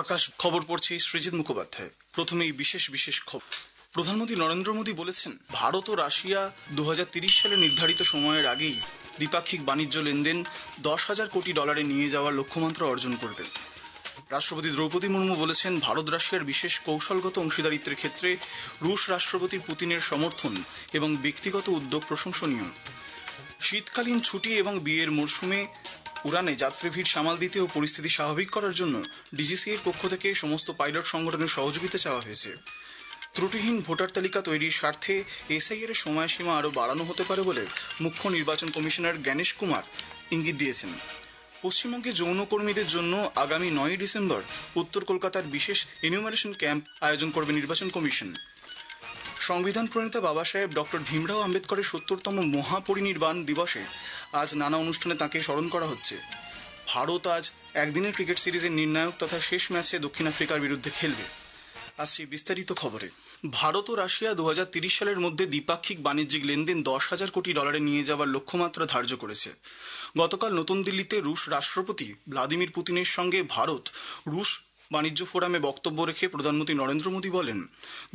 আকাশ খবর পড়ছি সৃজিত মুখোপাধ্যায়। প্রথমেই বিশেষ খবর। প্রধানমন্ত্রী নরেন্দ্র মোদী বলেছেন, ভারত ও রাশিয়া 2030 সালে নির্ধারিত সময়ের আগেই দ্বিপাক্ষিক বাণিজ্য লেনদেন $10,000 কোটি নিয়ে যাওয়ার লক্ষ্যমাত্রা অর্জন করবে। রাষ্ট্রপতি দ্রৌপদী মুর্মু বলেছেন, ভারত রাশিয়ার বিশেষ কৌশলগত অংশীদারিত্বের ক্ষেত্রে রুশ রাষ্ট্রপতি পুতিনের সমর্থন এবং ব্যক্তিগত উদ্যোগ প্রশংসনীয়। শীতকালীন ছুটি এবং বিয়ের মরশুমে উড়ানে যাত্রী ভিড় সামাল দিতে ও পরিস্থিতি স্বাভাবিক করার জন্য ডিজিসিএ এর পক্ষ থেকে সমস্ত পাইলট সংগঠনের সহযোগিতা চাওয়া হয়েছে। ত্রুটিহীন ভোটার তালিকা তৈরির স্বার্থে এসআইআর এর সময়সীমা আরও বাড়ানো হতে পারে বলে মুখ্য নির্বাচন কমিশনার জ্ঞানেশ কুমার ইঙ্গিত দিয়েছেন। পশ্চিমবঙ্গে যৌনকর্মীদের জন্য আগামী 9 ডিসেম্বর উত্তর কলকাতার বিশেষ এনিউমারেশন ক্যাম্প আয়োজন করবে নির্বাচন কমিশন। সংবিধান প্রণেতা বাবা সাহেব ডক্টর ভীমরাও আম্বেদকরের 70তম মহাপরিনির্বাণ দিবসে আজ নানা অনুষ্ঠানে তাঁকে স্মরণ করা হচ্ছে। ভারত আজ একদিনের ক্রিকেট সিরিজের নির্ণায়ক তথা শেষ ম্যাচে দক্ষিণ আফ্রিকার বিরুদ্ধে খেলবে। আসছি বিস্তারিত খবরে। ভারত ও রাশিয়া 2030 সালের মধ্যে দ্বিপাক্ষিক বাণিজ্যিক লেনদেন $10,000 কোটি নিয়ে যাওয়ার লক্ষ্যমাত্রা ধার্য করেছে। গতকাল নতুন দিল্লিতে রুশ রাষ্ট্রপতি ভ্লাদিমির পুতিনের সঙ্গে ভারত রুশ বাণিজ্য ফোরামে বক্তব্য রেখে প্রধানমন্ত্রী নরেন্দ্র মোদী বলেন,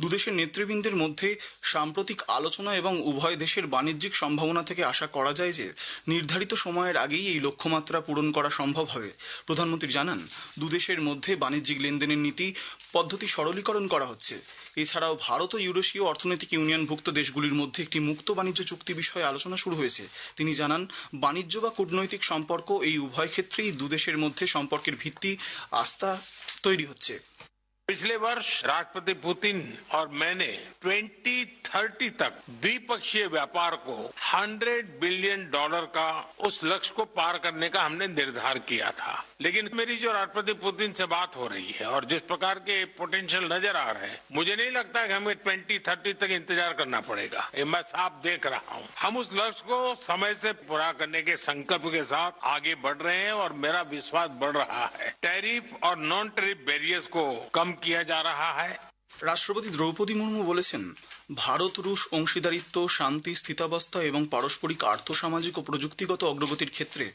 দুদেশের নেতৃবৃন্দের মধ্যে সাম্প্রতিক আলোচনা এবং উভয় দেশের বাণিজ্যিক সম্ভাবনা থেকে আশা করা যায় যে নির্ধারিত সময়ের আগেই এই লক্ষ্যমাত্রা পূরণ করা সম্ভব হবে। প্রধানমন্ত্রী জানান, দুদেশের মধ্যে বাণিজ্যিক লেনদেনের নীতি পদ্ধতি সরলীকরণ করা হচ্ছে। এছাড়াও ভারত ও ইউরেশীয় অর্থনৈতিক ইউনিয়নভুক্ত দেশগুলির মধ্যে একটি মুক্ত বাণিজ্য চুক্তি বিষয়ে আলোচনা শুরু হয়েছে। তিনি জানান, বাণিজ্য বা কূটনৈতিক সম্পর্ক এই উভয় ক্ষেত্রেই দুদেশের মধ্যে সম্পর্কের ভিত্তি আস্থা তৈরি হচ্ছে। पिछले वर्ष राष्ट्रपति पुतिन और मैंने 2030 तक द्विपक्षीय व्यापार को $100 बिलियन का उस लक्ष्य को पार करने का हमने निर्धार किया था। लेकिन मेरी जो राष्ट्रपति पुतिन से बात हो रही है और जिस प्रकार के पोटेंशियल नजर आ रहे हैं, मुझे नहीं लगता कि हमें 2030 तक इंतजार करना पड़ेगा। ये मैं साफ देख रहा हूँ। हम उस लक्ष्य को समय से पूरा करने के संकल्प के साथ आगे बढ़ रहे हैं और मेरा विश्वास बढ़ रहा है। टैरिफ और नॉन टैरिफ बैरियर्स को कम किया जा रहा है। রাষ্ট্রপতি দ্রৌপদী মুর্মু বলেছেন, ভারত রুশ অংশীদারিত্ব শান্তি, স্থিতাবস্থা এবং পারস্পরিক আর্থসামাজিক ও প্রযুক্তিগত অগ্রগতির ক্ষেত্রে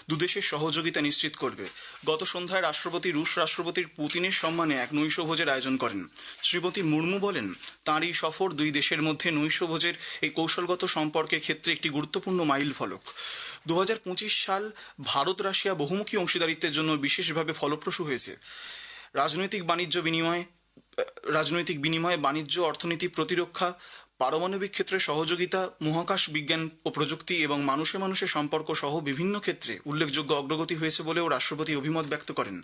দুদেশের সহযোগিতা নিশ্চিত করবে। গত সন্ধ্যায় রাষ্ট্রপতি রুশ রাষ্ট্রপতির পুতিনের সম্মানে এক নৈশভোজের আয়োজন করেন। শ্রীমতী মুর্মু বলেন, তাঁর এই সফর দুই দেশের মধ্যে নৈশভোজের এই কৌশলগত সম্পর্কের ক্ষেত্রে একটি গুরুত্বপূর্ণ মাইল ফলক। 2025 সাল ভারত রাশিয়া বহুমুখী অংশীদারিত্বের জন্য বিশেষভাবে ফলপ্রসূ হয়েছে। রাজনৈতিক বিনিময়, বাণিজ্য, অর্থনীতি, প্রতিরক্ষা, পারমাণবিক ক্ষেত্রে সহযোগিতা, মহাকাশ বিজ্ঞান ও প্রযুক্তি এবং মানুষে মানুষের সম্পর্ক সহ বিভিন্ন ক্ষেত্রে উল্লেখযোগ্য অগ্রগতি হয়েছে বলেও রাষ্ট্রপতি অভিমত ব্যক্ত করেন।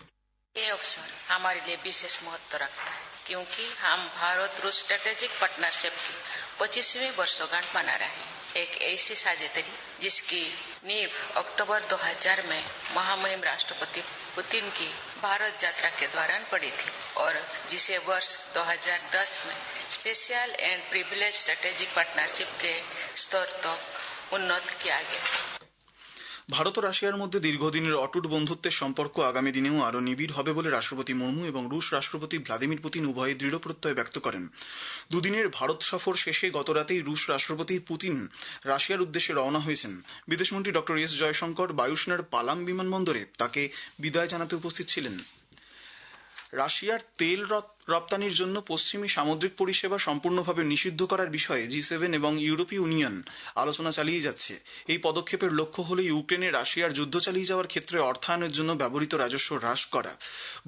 ये अवसर हमारे लिए विशेष महत्व रखता है क्योंकि हम भारत रूस स्ट्रेटेजिक पार्टनरशिप की 25वीं वर्षगांठ मना रहे हैं। एक ऐसी साझेदारी जिसकी नींव अक्टूबर 2000 में महामहिम राष्ट्रपति पुतिन की भारत यात्रा के दौरान पड़ी थी और जिसे वर्ष 2010 में special and privilege strategic partnership के स्तर तक उन्नत किया गया। ভারত ও রাশিয়ার মধ্যে দীর্ঘদিনের অটুট বন্ধুত্বের সম্পর্ক আগামী দিনেও আরও নিবিড় হবে বলে রাষ্ট্রপতি মুর্মু এবং রুশ রাষ্ট্রপতি ভ্লাদিমির পুতিন উভয়ে দৃঢ় প্রত্যয় ব্যক্ত করেন। দুদিনের ভারত সফর শেষে গতরাতেই রুশ রাষ্ট্রপতি পুতিন রাশিয়ার উদ্দেশ্যে রওনা হয়েছেন। বিদেশমন্ত্রী ডক্টর এস জয়শঙ্কর বায়ুসেনার পালাম বিমানবন্দরে তাকে বিদায় জানাতে উপস্থিত ছিলেন। রাশিয়ার তেল রপ্তানির জন্য পশ্চিমী সামুদ্রিক পরিষেবা সম্পূর্ণভাবে নিষিদ্ধ করার বিষয়ে G7 এবং ইউরোপীয় ইউনিয়ন আলোচনা চালিয়ে যাচ্ছে। এই পদক্ষেপের লক্ষ্য হল ইউক্রেনে রাশিয়ার যুদ্ধ চালিয়ে যাওয়ার ক্ষেত্রে অর্থায়নের জন্য ব্যবহৃত রাজস্ব হ্রাস করা।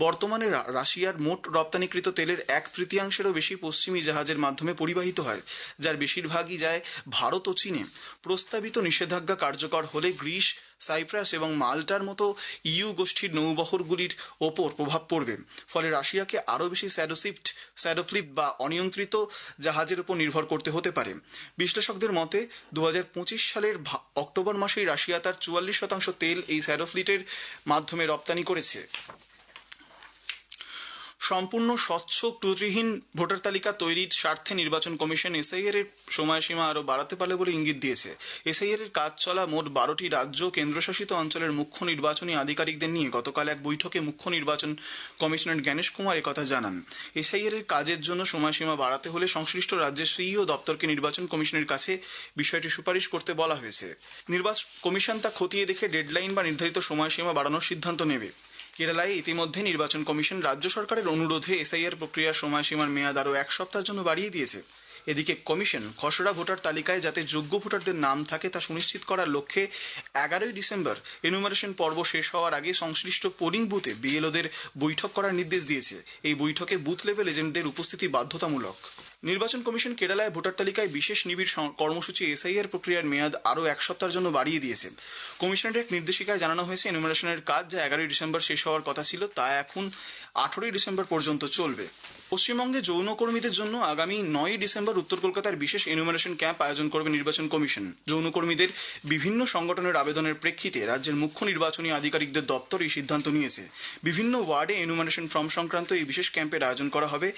বর্তমানে রাশিয়ার মোট রপ্তানিকৃত তেলের 1/3 বেশি পশ্চিমী জাহাজের মাধ্যমে পরিবাহিত হয়, যার বেশিরভাগই যায় ভারত ও চীনে। প্রস্তাবিত নিষেধাজ্ঞা কার্যকর হলে গ্রিস, সাইপ্রাস এবং মাল্টার মতো ইউ গোষ্ঠীর নৌবহরগুলির ওপর প্রভাব পড়বে। ফলে রাশিয়াকে আরও বেশি স্যাডোফ্লিপ বা অনিয়ন্ত্রিত জাহাজের উপর নির্ভর করতে হতে পারে। বিশ্লেষকদের মতে 2025 সালের অক্টোবর মাসেই রাশিয়া তার 44% তেল এই স্যাডোফ্লিটের মাধ্যমে রপ্তানি করেছে। সম্পূর্ণ স্বচ্ছ ত্রুটিহীন ভোটার তালিকা তৈরির স্বার্থে নির্বাচন কমিশন এসআইআর এর সময়সীমা আরও বাড়াতে পারে বলে ইঙ্গিত দিয়েছে। এসআইআর এর কাজ চলা মোট 12টি রাজ্য কেন্দ্রশাসিত অঞ্চলের মুখ্য নির্বাচনী আধিকারিকদের নিয়ে গতকাল এক বৈঠকে মুখ্য নির্বাচন কমিশনার জ্ঞানেশ কুমার একথা জানান। এসআইআর এর কাজের জন্য সময়সীমা বাড়াতে হলে সংশ্লিষ্ট রাজ্যের সিইও দপ্তরকে নির্বাচন কমিশনের কাছে বিষয়টি সুপারিশ করতে বলা হয়েছে। নির্বাচন কমিশন তা খতিয়ে দেখে ডেডলাইন বা নির্ধারিত সময়সীমা বাড়ানোর সিদ্ধান্ত নেবে। কেরালায় ইতিমধ্যে নির্বাচন কমিশন রাজ্য সরকারের অনুরোধে এসআইআর প্রক্রিয়ার সময়সীমার মেয়াদ আরও 1 সপ্তাহের জন্য বাড়িয়ে দিয়েছে। এদিকে কমিশন খসড়া ভোটার তালিকায় যাতে যোগ্য ভোটারদের নাম থাকে তা সুনিশ্চিত করার লক্ষ্যে 11ই ডিসেম্বর এনুমারেশন পর্ব শেষ হওয়ার আগে সংশ্লিষ্ট পোলিং বুথে বিএলওদের বৈঠক করার নির্দেশ দিয়েছে। এই বৈঠকে বুথ লেভেল এজেন্টদের উপস্থিতি বাধ্যতামূলক। নির্বাচন কমিশন কেরালায় ভোটার তালিকায় বিশেষ নিবিড় কর্মসূচি এসআইআর প্রক্রিয়ার মেয়াদ আরও 1 সপ্তাহের জন্য বাড়িয়ে দিয়েছে। কমিশনের এক নির্দেশিকায় জানানো হয়েছে, এনুমারেশনের কাজ যা 11ই ডিসেম্বর শেষ হওয়ার কথা ছিল তা এখন 18ই ডিসেম্বর পর্যন্ত চলবে। পশ্চিমবঙ্গে যৌনকর্মীদের জন্য আগামী 9ই ডিসেম্বর উত্তর কলকাতার বিশেষ এনুমারেশন ক্যাম্প আয়োজন করবে নির্বাচন কমিশন। যৌনকর্মীদের বিভিন্ন সংগঠনের আবেদনের প্রেক্ষিতে রাজ্যের মুখ্য নির্বাচনী আধিকারিকদের দপ্তর এই সিদ্ধান্ত নিয়েছে। বিভিন্ন ওয়ার্ডে এনুমারেশন ফর্ম সংক্রান্ত এই বিশেষ ক্যাম্পের আয়োজন করা হবে।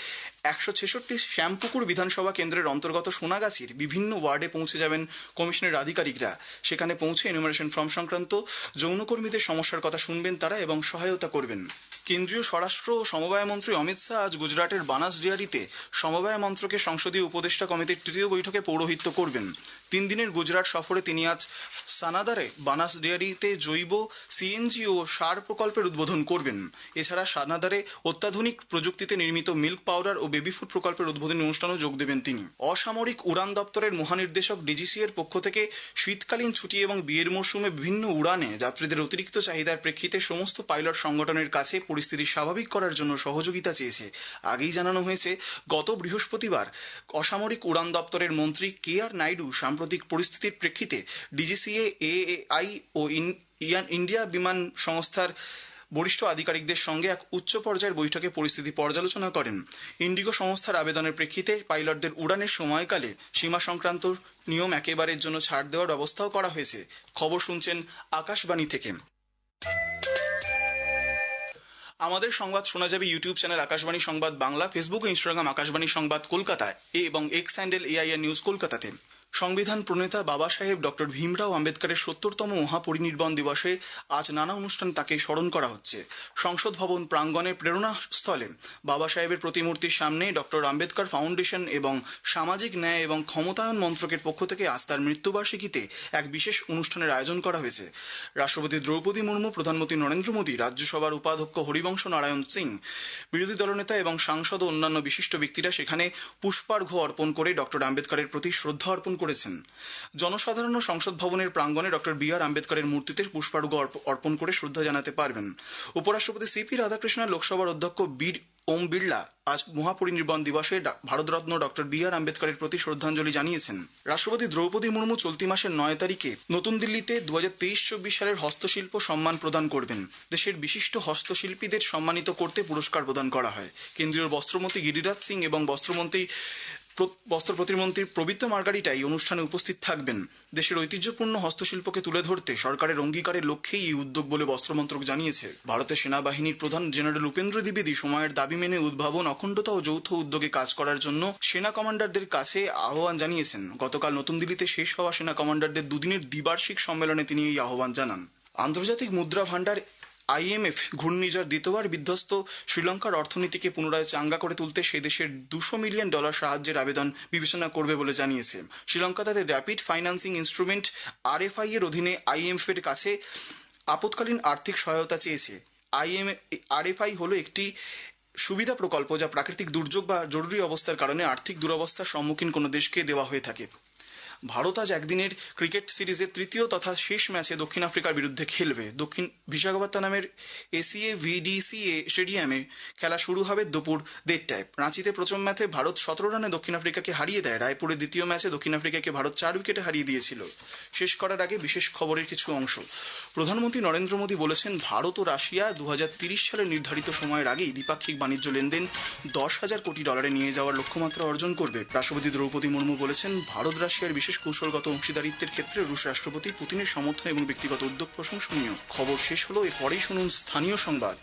166 শ্যামপুকুর বিধানসভা কেন্দ্রের অন্তর্গত সোনাগাছির বিভিন্ন ওয়ার্ডে পৌঁছে যাবেন কমিশনের আধিকারিকরা। সেখানে পৌঁছে এনুমারেশন ফর্ম সংক্রান্ত যৌনকর্মীদের সমস্যার কথা শুনবেন তারা এবং সহায়তা করবেন। কেন্দ্রীয় স্বরাষ্ট্র ও সমবায় মন্ত্রী অমিত শাহ আজ গুজরাটের বানাস ডেয়ারিতে সমবায় মন্ত্রকের সংসদীয় উপদেষ্টা কমিটির তৃতীয় বৈঠকে পৌরোহিত্য করবেন। 3 দিনের গুজরাট সফরে তিনি আজ সানাদারে বানাস ডেয়ারিতে জৈব সিএনজি ও সার প্রকল্পের উদ্বোধন করবেন। এছাড়া সানাদারে অত্যাধুনিক প্রযুক্তিতে নির্মিত মিল্ক পাউডার ও বেবি ফুড প্রকল্পের উদ্বোধনী অনুষ্ঠানেও যোগ দেবেন তিনি। অসামরিক উড়ান দপ্তরের মহানির্দেশক ডিজিসি এর পক্ষ থেকে শীতকালীন ছুটি এবং বিয়ের মরশুমে বিভিন্ন উড়ানে যাত্রীদের অতিরিক্ত চাহিদার প্রেক্ষিতে সমস্ত পাইলট সংগঠনের কাছে পরিস্থিতি স্বাভাবিক করার জন্য সহযোগিতা চেয়েছে। আগেই জানানো হয়েছে, গত বৃহস্পতিবার অসামরিক উড়ান দপ্তরের মন্ত্রী KR নাইডু সাম্প্রতিক পরিস্থিতির প্রেক্ষিতে ডিজিসিএ, AAI ও ইন্ডিয়া বিমান সংস্থার বরিষ্ঠ আধিকারিকদের সঙ্গে এক উচ্চ পর্যায়ের বৈঠকে পরিস্থিতি পর্যালোচনা করেন। ইন্ডিগো সংস্থার আবেদনের প্রেক্ষিতে পাইলটদের উড়ানের সময়কালে সীমা সংক্রান্ত নিয়ম একেবারের জন্য ছাড় দেওয়ার ব্যবস্থাও করা হয়েছে। খবর শুনছেন আকাশবাণী থেকে। আমাদের সংবাদ শোনা যাবে ইউটিউব চ্যানেল আকাশবাণী সংবাদ বাংলা, ফেসবুক ও ইনস্টাগ্রাম আকাশবাণী সংবাদ কলকাতায় এবং এক্স হ্যান্ডেল AIR নিউজ কলকাতাতে। সংবিধান প্রণেতা বাবা সাহেব ডক্টর ভীমরাও আম্বেদকরের 70তম মহাপরিনির্বাণ দিবসে আজ নানা অনুষ্ঠান তাকে স্মরণ করা হচ্ছে। সংসদ ভবন প্রাঙ্গণের প্রেরণাস্থলে বাবা সাহেবের প্রতিমূর্তির সামনে ডক্টর আম্বেদকর ফাউন্ডেশন এবং সামাজিক ন্যায় এবং ক্ষমতায়ন মন্ত্রকের পক্ষ থেকে আজ তার মৃত্যুবার্ষিকীতে এক বিশেষ অনুষ্ঠানের আয়োজন করা হয়েছে। রাষ্ট্রপতি দ্রৌপদী মুর্মু, প্রধানমন্ত্রী নরেন্দ্র মোদী, রাজ্যসভার উপাধ্যক্ষ হরিবংশ নারায়ণ সিং, বিরোধী দলনেতা এবং সাংসদ ও অন্যান্য বিশিষ্ট ব্যক্তিরা সেখানে পুষ্পার্ঘ্য অর্পণ করে ডক্টর আম্বেদকরের প্রতি শ্রদ্ধা অর্পণ করেছেন। জনসাধারণ সংসদ ভবনের প্রাঙ্গণে ডক্টর BR আম্বেদকরের মূর্তিতে পুষ্পার্ঘ্য অর্পণ করে শ্রদ্ধা জানাতে পারবেন। উপরাষ্ট্রপতি CP রাধাকৃষ্ণন, লোকসভার অধ্যক্ষ ওম বিড়লা আজ মহাপরিনির্বাণ দিবসে ভারতরত্ন ডক্টর BR আম্বেদকরের প্রতি শ্রদ্ধাঞ্জলি জানিয়েছেন। রাষ্ট্রপতি দ্রৌপদী মুর্মু চলতি মাসের 9 তারিখে নতুন দিল্লিতে 2023-24 সালের হস্তশিল্প সম্মান প্রদান করবেন। দেশের বিশিষ্ট হস্তশিল্পীদের সম্মানিত করতে পুরস্কার প্রদান করা হয়। কেন্দ্রীয় বস্ত্রমন্ত্রী গিরিরাজ সিং এবং বস্ত্র প্রতিমন্ত্রী প্রবীত্র মার্গারিটা এই অনুষ্ঠানে উপস্থিত থাকবেন। দেশের ঐতিহ্যপূর্ণ হস্তশিল্পকে তুলে ধরতে সরকারের অঙ্গীকারের লক্ষ্যেই এই উদ্যোগ বলে বস্ত্রমন্ত্রক জানিয়েছে। ভারতের সেনাবাহিনীর প্রধান জেনারেল উপেন্দ্র দ্বিবেদী সময়ের দাবি মেনে উদ্ভাবন, অখণ্ডতা ও যৌথ উদ্যোগে কাজ করার জন্য সেনা কমান্ডারদের কাছে আহ্বান জানিয়েছেন। গতকাল নতুন দিল্লিতে শেষ হওয়া সেনা কমান্ডারদের 2 দিনের দ্বিবার্ষিক সম্মেলনে তিনি এই আহ্বান জানান। আন্তর্জাতিক মুদ্রা ভান্ডার IMF ঘূর্ণিঝড় দ্বিতীয়বার বিধ্বস্ত শ্রীলঙ্কার অর্থনীতিকে পুনরায় চাঙ্গা করে তুলতে সে দেশের $200 মিলিয়ন সাহায্যের আবেদন বিবেচনা করবে বলে জানিয়েছে। শ্রীলঙ্কা তাদের র্যাপিড ফাইন্যান্সিং ইনস্ট্রুমেন্ট RFI এর অধীনে IMF এর কাছে আপৎকালীন আর্থিক সহায়তা চেয়েছে। RFI হলো একটি সুবিধা প্রকল্প যা প্রাকৃতিক দুর্যোগ বা জরুরি অবস্থার কারণে আর্থিক দুরবস্থার সম্মুখীন কোনো দেশকে দেওয়া হয়ে থাকে। ভারত আজ একদিনের ক্রিকেট সিরিজের তৃতীয় তথা শেষ ম্যাচে দক্ষিণ আফ্রিকার বিরুদ্ধে খেলবে। দক্ষিণ বিশাখাপত্তনমের ACA VDCA স্টেডিয়ামে খেলা শুরু হবে দুপুর 1:30টায়। রাঁচিতে প্রথম ম্যাচে ভারত 17 রানে দক্ষিণ আফ্রিকাকে হারিয়ে দেয়। রায়পুরে দ্বিতীয় ম্যাচে দক্ষিণ আফ্রিকাকে ভারত 4 উইকেটে হারিয়ে দিয়েছিল। শেষ করার আগে বিশেষ খবরের কিছু অংশ। প্রধানমন্ত্রী নরেন্দ্র মোদী বলেছেন, ভারত ও রাশিয়া 2030 সালের নির্ধারিত সময়ের আগেই দ্বিপাক্ষিক বাণিজ্য লেনদেন $10,000 কোটি নিয়ে যাওয়ার লক্ষ্যমাত্রা অর্জন করবে। রাষ্ট্রপতি দ্রৌপদী মুর্মু বলেছেন, ভারত রাশিয়ার বিশেষ কৌশলগত অংশীদারিত্বের ক্ষেত্রে রুশ রাষ্ট্রপতি পুতিনের সমর্থন এবং ব্যক্তিগত উদ্যোগ প্রশংসনীয়। খবর শেষ হলো, এরপরেই শুনুন স্থানীয় সংবাদ।